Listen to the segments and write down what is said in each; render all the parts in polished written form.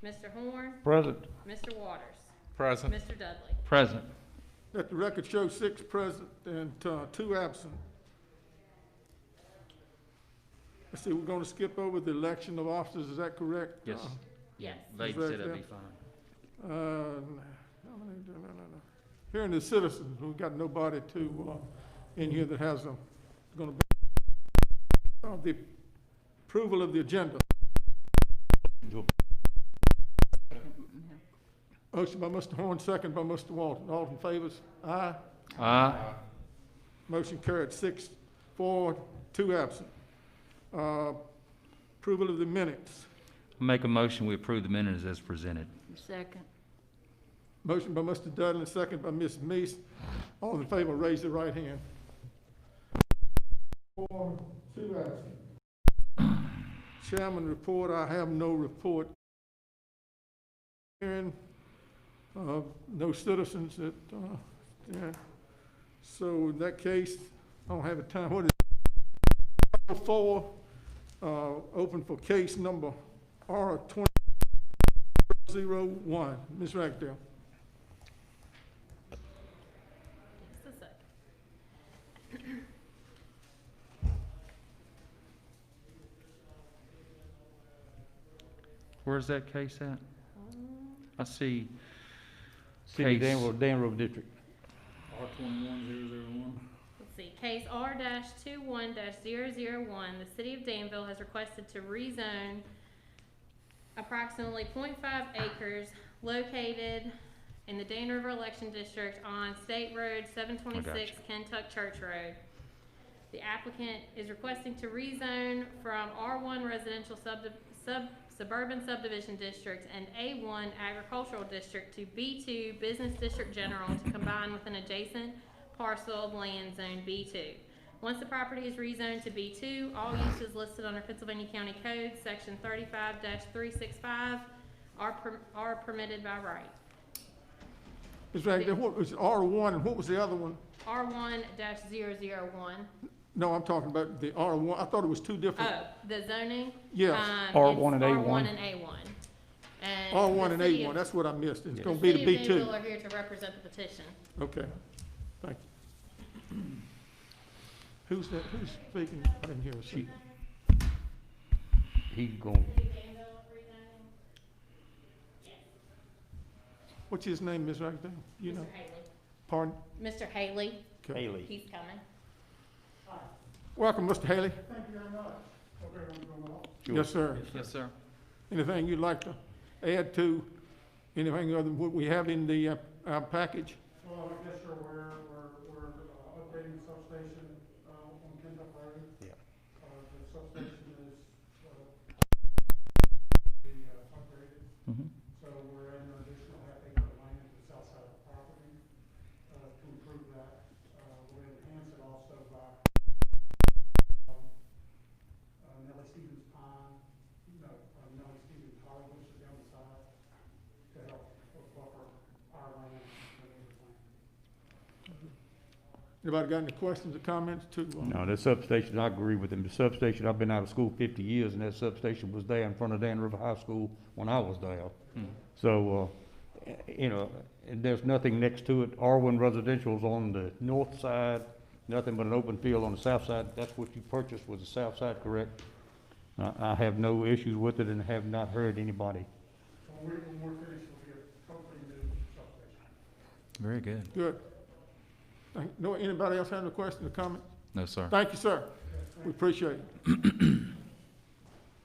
Mr. Horn, Present. Mr. Waters, Present. Mr. Dudley. Present. Let the record show 6 present and 2 absent. Let's see, we're going to skip over the election of officers, is that correct? Yes. Yes. Lady Right said that'd be there. fine. No. Hearing the citizens, we've got nobody in here that has going to be the approval of the agenda. Motion by Mr. Horn, second by Mr. Walton. All in favor? Aye. Aye. Motion carried 6-4, 2 absent. Approval of the minutes. Make a motion, we approve the minutes as presented. Second. Motion by Mr. Dudley, second by Ms. Meese. All in favor, raise your right hand. 4, 2 absent. Chairman report, I have no report. Hearing, no citizens that, yeah. So in that case, I don't have a time. What is it? 4, open for case number R2001. Ms. Ragsdale. Just a second. Where's that case at? I see City case. Danville District. R21001. Let's see, case R-21-001, the city of Danville has requested to rezone approximately 0.5 acres located in the Dan River Election District on State Road 726, Kentuck Church Road. The applicant is requesting to rezone from R1 Residential Suburban Subdivision District and A1 Agricultural District to B2 Business District General to combine with an adjacent parcel of land zone B2. Once the property is rezoned to B2, all uses listed under Pittsylvania County Code, Section 35-365, are permitted by right. Ms. Ragsdale, what was R1 and what was the other one? R1-001. No, I'm talking about the R1. I thought it was 2 different. Oh, the zoning? Yes. R1 and it's A1. R1 and A1. And R1 the and city A1, of- that's what I missed. It's Yeah. going to be the city of Danville B2. are here to represent the petition. Okay, thank you. Who's speaking? I didn't hear a second. He's going, What's his name, Ms. Ragsdale? You know? Mr. Haley. Pardon? Mr. Haley, Okay. Haley. he's coming. Welcome, Mr. Haley. Thank you very much. Hope everyone's doing well. Sure. Yes, sir. Yes, sir. Anything you'd like to add to anything other than what we have in the our package? Well, I guess you're aware, we're upgrading the substation on Kentuck Road. Yeah. The substation is upgraded, Mhm. so we're adding an additional half-acre of land to the south side of the property to improve that. We're going to enhance it also by Nellie Stevens Pine, Nellie Stevens Hardwoods is down the side to help buffer our land and everything. Anybody got any questions or comments to? No, that substation, I agree with him. The substation, I've been out of school 50 years, and that substation was there in front of Dan River High School when I was there. So, and there's nothing next to it. R1 Residential's on the north side, nothing but an open field on the south side. That's what you purchased, was the south side, correct? I have no issues with it and have not heard anybody. So when we're finished, we'll get hopefully new substation. Very good. Good. No, anybody else have any questions or comments? No, sir. Thank you, sir. We appreciate it.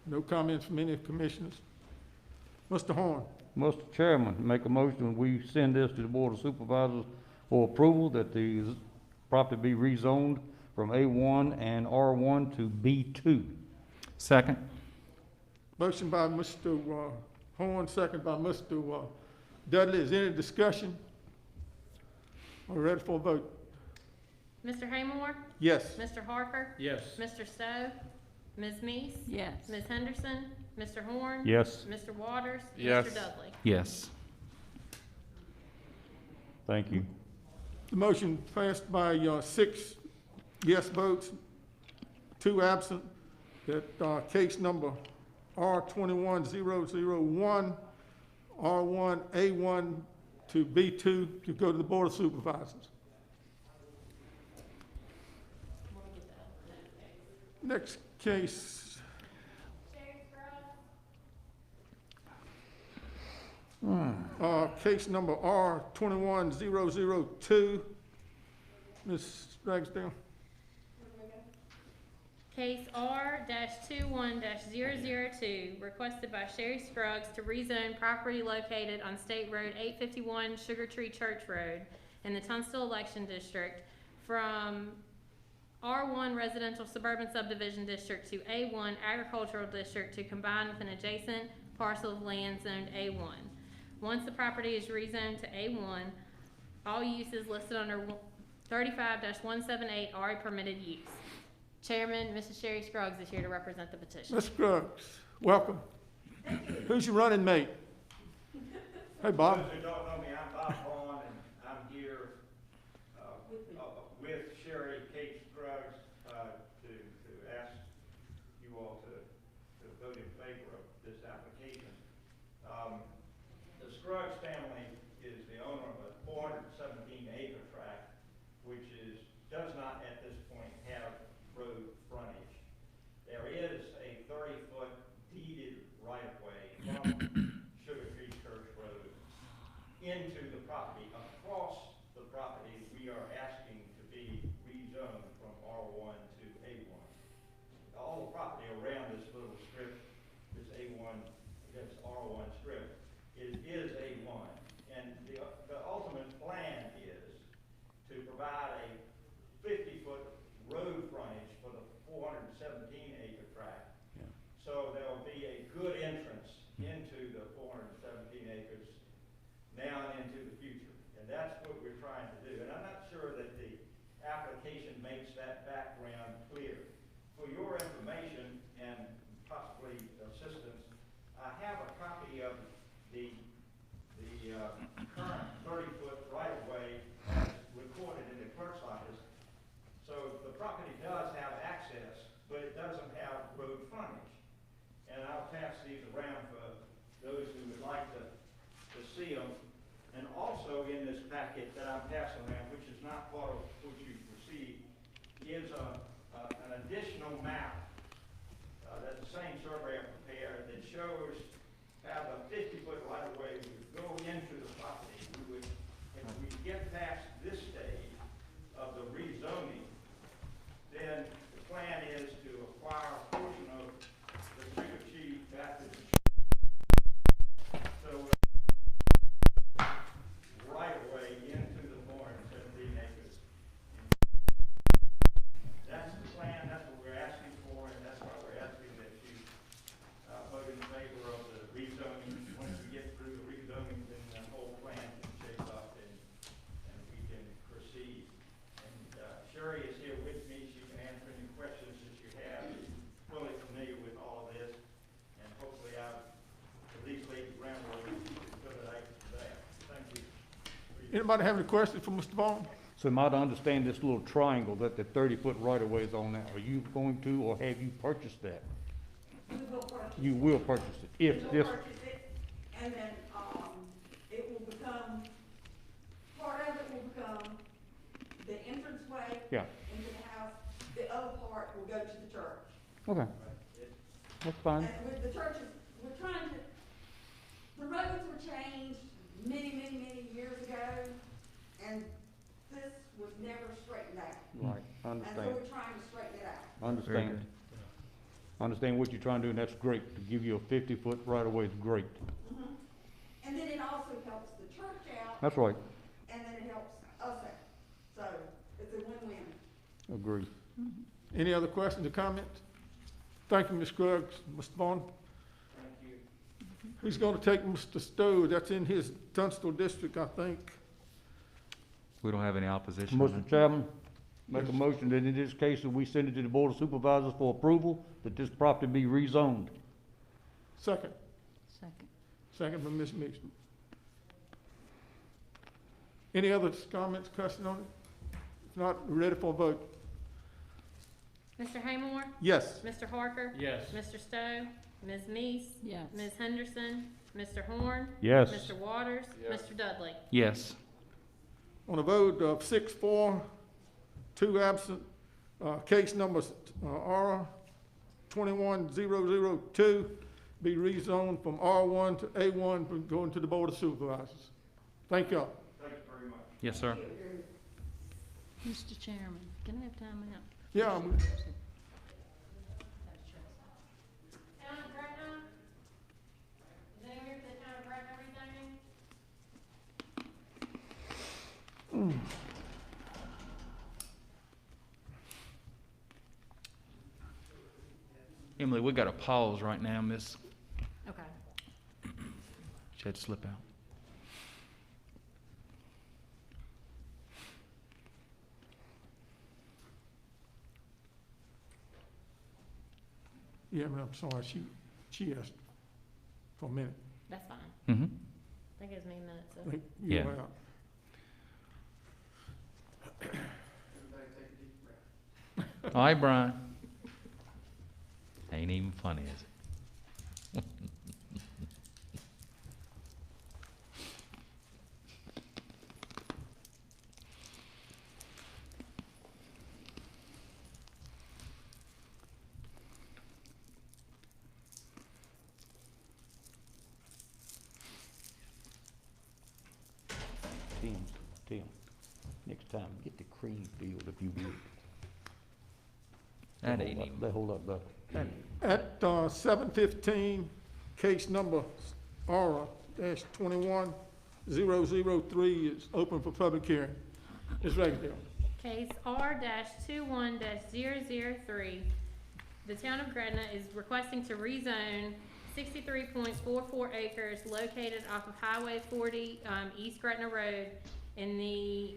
No comments from any commissioners. Mr. Horn. Mr. Chairman, make a motion, we send this to the Board of Supervisors for approval that the property be rezoned from A1 and R1 to B2. Second. Motion by Mr. Horn, second by Mr. Dudley. Is there any discussion? Are we ready for a vote? Mr. Haymore, Yes. Mr. Harper, Yes. Mr. Stowe, Ms. Meese, Yes. Ms. Henderson, Mr. Horn, Yes, Mr. Waters, Yes. Mr. Dudley. Yes. thank you. The motion passed by 6 yes votes, 2 absent. That case number R21001 R1, A1 to B2 to go to the Board of Supervisors. Next case, case number R21002. Ms. Ragsdale. Case R-21-002, requested by Sherry Scruggs to rezone property located on State Road 851 Sugar Tree Church Road in the Tunstall Election District from R1 Residential Suburban Subdivision District to A1 Agricultural District to combine with an adjacent parcel of land zoned A1. Once the property is rezoned to A1, all uses listed under 35-178 are a permitted use. Chairman, Mrs. Sherry Scruggs is here to represent the petition. Ms. Scruggs, welcome. Who's your running mate? Hey, Bob. Those who don't know me, I'm Bob Vaughn, and I'm here with Sherry Kate Scruggs to ask you all to vote in favor of this application. The Scruggs family is the owner of a 417-acre tract, which does not at this point have road frontage. There is a 30-foot deeded right-of-way from Sugar Tree Church Road into the property. Across the property, we are asking to be rezoned from R1 to A1. All the property around this little strip, this A1, this R1 strip, is A1. And the ultimate plan is to provide a 50-foot road frontage for the 417-acre tract. Yeah. So there will be a good entrance into the 417 acres now and into the future. And that's what we're trying to do. And I'm not sure that the application makes that background clear. For your information and possibly assistance, I have a copy of the current 30-foot right-of-way as recorded in the clerk's office. So the property does have access, but it doesn't have road frontage. And I'll pass these around for those who would like to see them. And also in this packet that I'm passing around, which is not part of what you've received, is an additional map that the same surveyor prepared that shows how the 50-foot right-of-way would go into the property. We would, if we get past this stage of the rezoning, then the plan is to acquire a portion of the Sugar Tree Baptist so right away into the 417 acres. That's the plan, that's what we're asking for, and that's why we're asking that you vote in favor of the rezoning. Once we get through the rezoning, then the whole plan can shape up and we can proceed. And Sherry is here with me. She can answer any questions that you have. She's fully familiar with all of this, and hopefully I've at least laid the groundwork so that I can do that. Thank you. Anybody have any questions for Mr. Vaughn? So am I to understand this little triangle that the 30-foot right-of-way is on that? Are you going to, or have you purchased that? We will purchase. You will purchase it, if We this, will purchase it, and then, it will become, part of it will become the entranceway yeah, into the house. The other part will go to the church. okay. That's fine. And with the churches, we're trying to, the roads were changed many years ago, and this was never straightened out. Right, I And so understand, we're trying to straighten it out. I understand. Understand what you're trying to do, and that's great. To give you a 50-foot right-of-way is great. Mhm. And then it also helps the church out, That's right, and then it helps us out. So it's a win-win. agree. Any other questions or comments? Thank you, Ms. Scruggs. Mr. Vaughn? Thank you. Who's going to take Mr. Stowe? That's in his Tunstall district, I think. We don't have any opposition on Mr. it. Chairman, make a motion that in this case, that we send it to the Board of Supervisors for approval, that this property be rezoned. Second. Second. Second by Ms. Mixon. Any other comments, questions on it? If not, we're ready for a vote. Mr. Haymore, Yes. Mr. Harker, Yes. Mr. Stowe, Ms. Meese, Yes. Ms. Henderson, Mr. Horn, Yes. Mr. Waters, Mr. Dudley. Yes. On a vote of 6-4, 2 absent, case number R 21002 be rezoned from R1 to A1, for going to the Board of Supervisors. Thank y'all. Thank you very much. Yes, sir. Mr. Chairman, can I have time out? Yeah, Town of Gretna? Is anyone here for the Town of Gretna rezoning? Emily, we got a pause right now, Miss. Okay. She had to slip out. yeah, but I'm sorry, she asked for a minute. That's fine. Mm-hmm. That gives me a minute, I so. think you Yeah. were out. All right, Brian. Ain't even funny, is it? Tim, next time, get the cream field if you would. That ain't even. They hold up the. At 7:15, case number R-21003 is open for public hearing. Ms. Ragsdale. Case R-21-003, the Town of Gretna is requesting to rezone 63.44 acres located off of Highway 40, East Gretna Road in the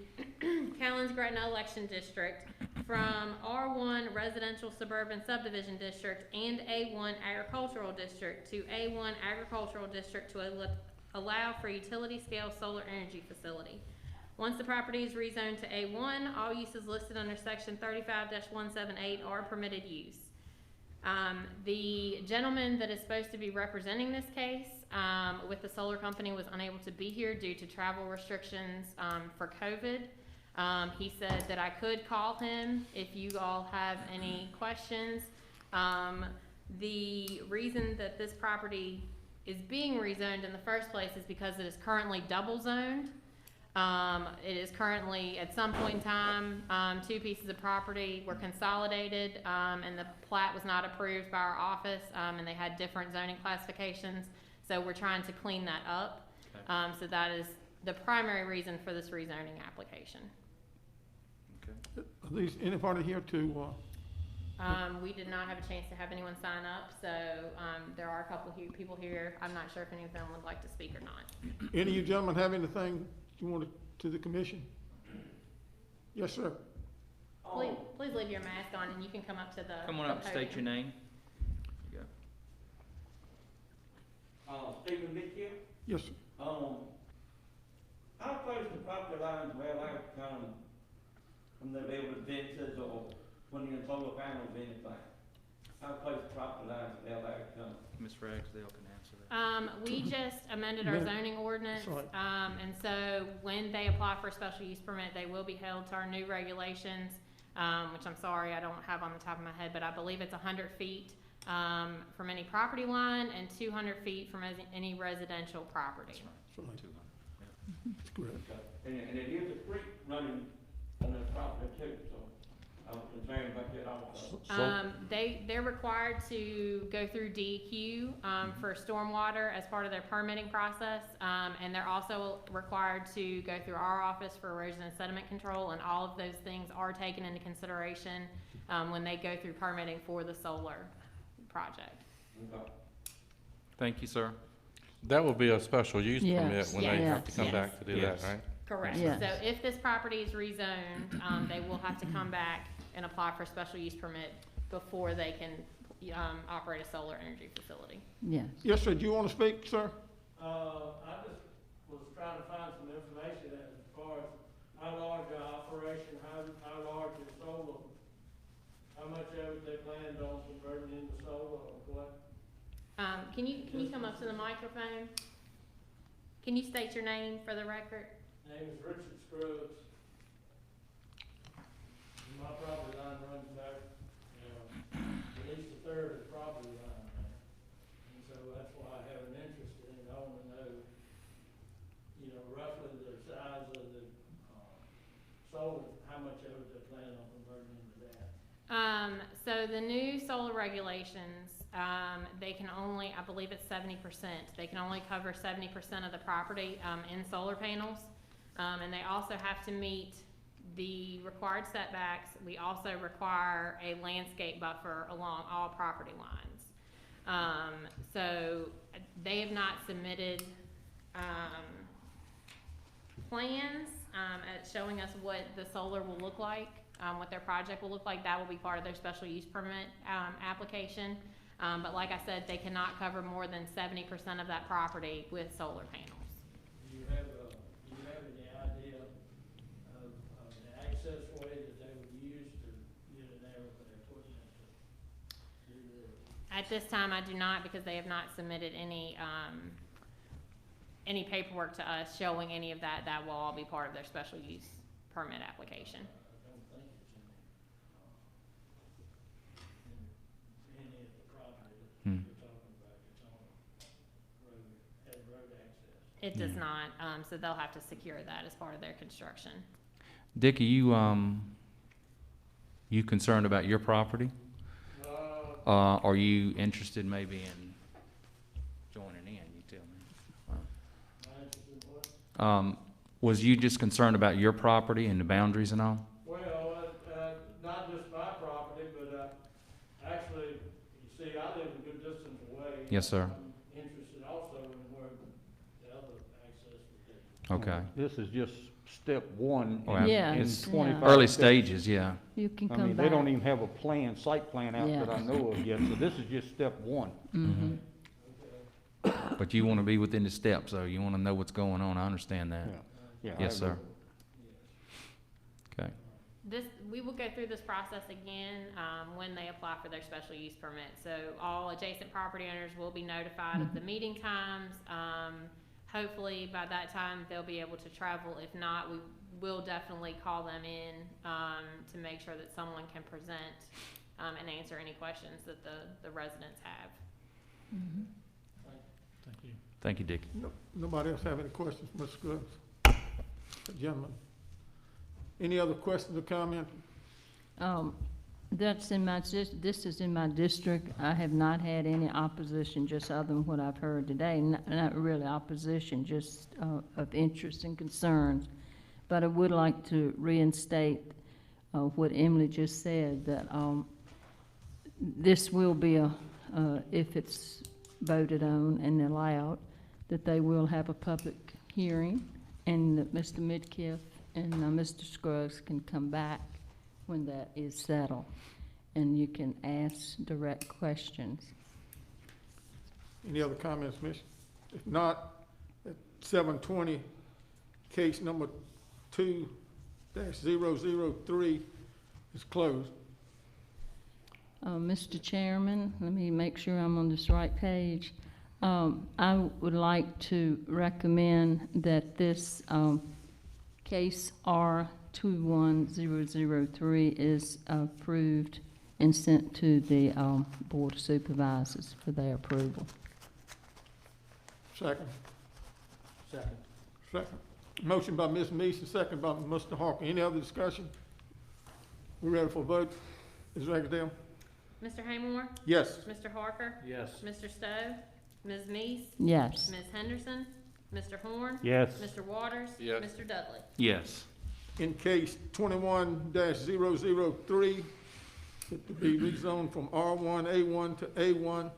Callens-Gretna election district from R1 Residential Suburban Subdivision District and A1 Agricultural District to A1 Agricultural District to allow for utility-scale solar energy facility. Once the property is rezoned to A1, all uses listed under section 35-178 are permitted use. The gentleman that is supposed to be representing this case with the solar company was unable to be here due to travel restrictions for COVID. He said that I could call him if you all have any questions. The reason that this property is being rezoned in the first place is because it is currently double zoned. It is currently, at some point in time, 2 pieces of property were consolidated, and the plat was not approved by our office, and they had different zoning classifications. So we're trying to clean that up. Okay. So that is the primary reason for this rezoning application. Okay. Are these anybody here to, We did not have a chance to have anyone sign up, so there are a couple people here. I'm not sure if any of them would like to speak or not. any of you gentlemen have anything you want to the commission? Yes, sir. Please leave your mask on, and you can come up to the Come on up and state your podium. name. There you Stephen Mitchell. Yes, sir. How close the property lines well out from the residences or putting in solar panels or anything? How close the property lines well out go. Ms. Ragsdale can answer that. We just amended our zoning ordinance, That's right. and so when they apply for a special use permit, they will be held to our new regulations, which I'm sorry, I don't have on the top of my head, but I believe it's 100 feet from any property line and 200 feet from any residential property. That's right. 200. That's correct. And it is a creek running on that property too, so I was concerned about that also. They're required to go through DEQ for stormwater as part of their permitting process, and they're also required to go through our office for erosion and sediment control, and all of those things are taken into consideration when they go through permitting for the solar project. Okay. Thank you, sir. That will be a special use Yes. permit when they have to come Yes. back to do Yes. that, right? Correct. Yes. So if this property is rezoned, they will have to come back and apply for a special use permit before they can operate a solar energy facility. Yes. Yes, sir. Do you want to speak, sir? I just was trying to find some information as far as how large the operation, how large the solar, how much of it converting into solar or what? Can you come up to the microphone? Can you state your name for the record? Name is Richard Scruggs. My property line runs back, at least a third of the property line there. And so that's why I have an interest in it. I wanna know, roughly the size of the, solar, how much of it they're planning on converting into that. So the new solar regulations, they can only, I believe it's 70%. They can only cover 70% of the property, in solar panels. And they also have to meet the required setbacks. We also require a landscape buffer along all property lines. So they have not submitted, plans, at showing us what the solar will look like, what their project will look like. That will be part of their special use permit, application. But like I said, they cannot cover more than 70% of that property with solar panels. Do you have any idea of the access way that they would use to get in there with their equipment to do this? At this time, I do not, because they have not submitted any paperwork to us showing any of that. That will all be part of their special use permit application. I don't think it's in any of the property that you're talking about. It's on road, has road access. It does not, so they'll have to secure that as part of their construction. Dick, are you concerned about your property? Are you interested maybe in joining in? You tell me. My interest in what? Was you just concerned about your property and the boundaries and all? Well, not just my property, but, actually, you see, I live a good distance away. Yes, sir. I'm interested also in where the other access would be. Okay. This is just step one Oh, in Yeah, in it's- 25 yeah. Early steps. stages, yeah. You can I come mean, back. they don't even have a plan, site plan out Yeah. that I know of yet, so this is just step one. Mhm. But you want to be within the steps, so you want to know what's going on. I understand that. Yeah. I Yes, sir. agree. Okay. We will go through this process again, when they apply for their special use permit. So all adjacent property owners will be notified of the meeting times. Hopefully by that time, they'll be able to travel. If not, we will definitely call them in, to make sure that someone can present, and answer any questions that the residents have. Mhm. Thank you. Thank you, Dick. Nobody else have any questions, Mr. Scruggs? Gentlemen, any other questions or comments? That's in my, this is in my district. I have not had any opposition, just other than what I've heard today. Not really opposition, just of interest and concerns. But I would like to reinstate what Emily just said, that this will be if it's voted on and allowed, that they will have a public hearing, and that Mr. Midkiff and Mr. Scruggs can come back when that is settled, and you can ask direct questions. Any other comments, Miss? If not, at 7:20, case number 2-003 is closed. Mr. Chairman, let me make sure I'm on this right page. I would like to recommend that this case R21003 is approved and sent to the Board of Supervisors for their approval. Second. Second. Second. Motion by Ms. Meese, and second by Mr. Harker. Any other discussion? We ready for a vote? Ms. Ragsdale? Mr. Haymore? Yes. Mr. Harker? Yes. Mr. Stowe? Ms. Meese? Yes. Ms. Henderson? Mr. Horn? Yes. Mr. Waters? Yes. Mr. Dudley? Yes. In case 21-003, it to be rezoned from R1A1 to A1,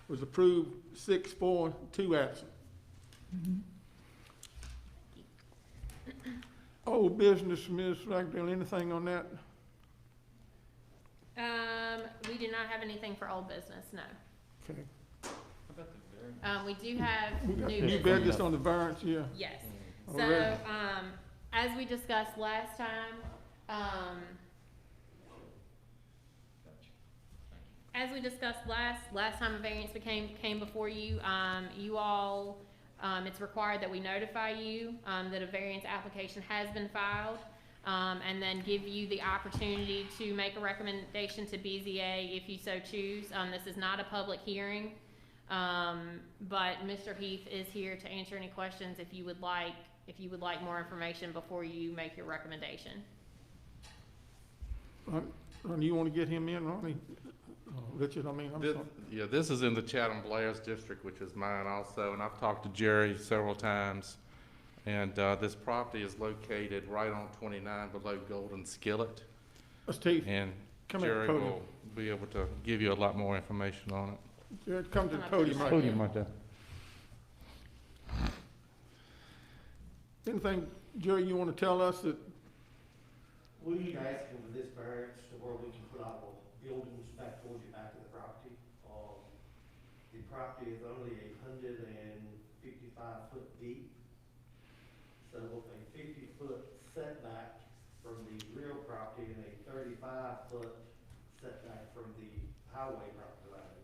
was approved 6-4, 2 absent. Old business, Ms. Ragsdale, anything on that? We do not have anything for old business, no. Okay. We do have We got new new business. business on the variance, yeah. Yes. All So, right. as we discussed last time, As we discussed last time a variance came before you, you all, it's required that we notify you, that a variance application has been filed, and then give you the opportunity to make a recommendation to BZA if you so choose. This is not a public hearing, but Mr. Heath is here to answer any questions if you would like more information before you make your recommendation. Ronnie, you want to get him in, Ronnie? Richard, I'm sorry. Yeah, this is in the Chatham Blairs district, which is mine also, and I've talked to Jerry several times. And this property is located right on 29 below Golden Skillet. Steve, And come here, Jerry podium. will be able to give you a lot more information on it. Jared, come to the podium right Podium right there. Anything, Jerry, you want to tell us that, We asking for this variance to where we can put our buildings back towards the back of the property. The property is only 155 foot deep. So a 50-foot setback from the real property and a 35-foot setback from the highway property line.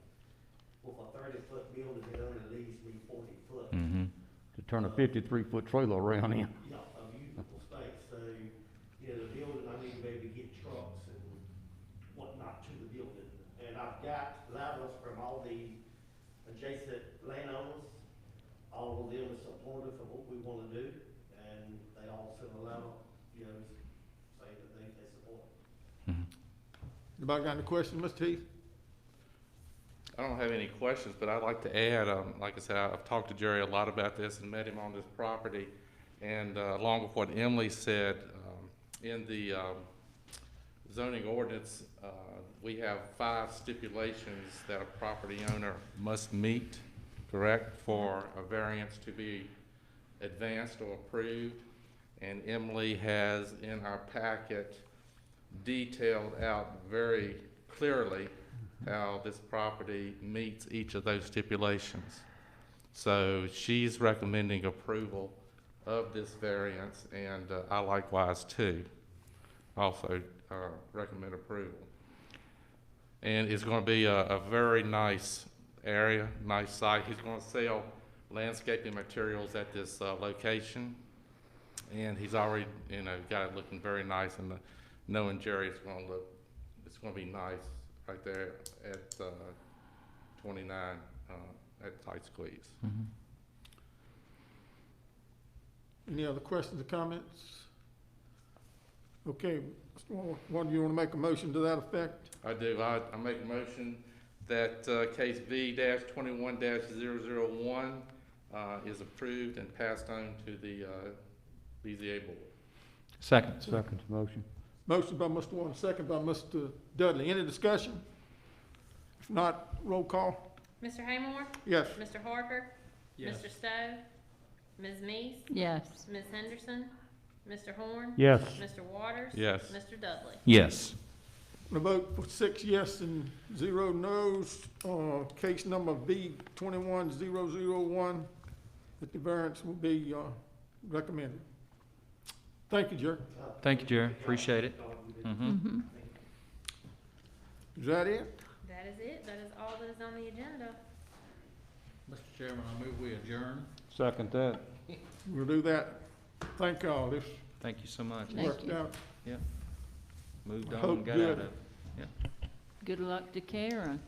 With a 30-foot building, it only leaves me 40 foot. Mm-hmm. To turn a 53-foot trailer around in. Yeah, a usable space, so, you know, the building, I need to be able to get trucks and whatnot to the building. And I've got letters from all the adjacent landowners, all of them are supportive of what we wanna do, and they all sent a letter, you know, saying that they support it. anybody got any questions, Mr. Heath? I don't have any questions, but I'd like to add, like I said, I've talked to Jerry a lot about this and met him on this property. And along with what Emily said, in the zoning ordinance, we have 5 stipulations that a property owner must meet, correct, for a variance to be advanced or approved. And Emily has in our packet detailed out very clearly how this property meets each of those stipulations. So she's recommending approval of this variance, and I likewise too also recommend approval. And it's going to be a very nice area, nice site. He's going to sell landscaping materials at this location, and he's already, you know, got it looking very nice. And knowing Jerry, it's going to be nice right there at 29 at Tight Squeeze. Mm-hmm. Any other questions or comments? Okay, Mr. Ward, do you want to make a motion to that effect? I do. I make a motion that case V-21-001 is approved and passed on to the BZA board. Second. Second motion. Motion by Mr. Warren, second by Mr. Dudley. Any discussion? If not, roll call. Mr. Haymore? Yes. Mr. Harper? Yes. Mr. Stowe? Ms. Meese? Yes. Ms. Henderson? Mr. Horn? Yes. Mr. Waters? Yes. Mr. Dudley? Yes. The vote for 6 yes and 0 no's. Case number V-21-001, that the variance will be recommended. Thank you, Jerry. Thank you, Jerry. Appreciate it. Mm-hmm. Is that it? That is it. That is all that is on the agenda. Mr. Chairman, I move we adjourn. Second that. We'll do that. Thank y'all. This Thank you so much. Thank worked you. out. Moved I on hope and got good. out of it. Good luck to Karen.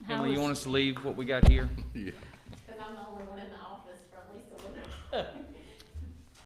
How Emily, you was- want us to leave what we got here? Because I'm the only one in the office for at least a little bit.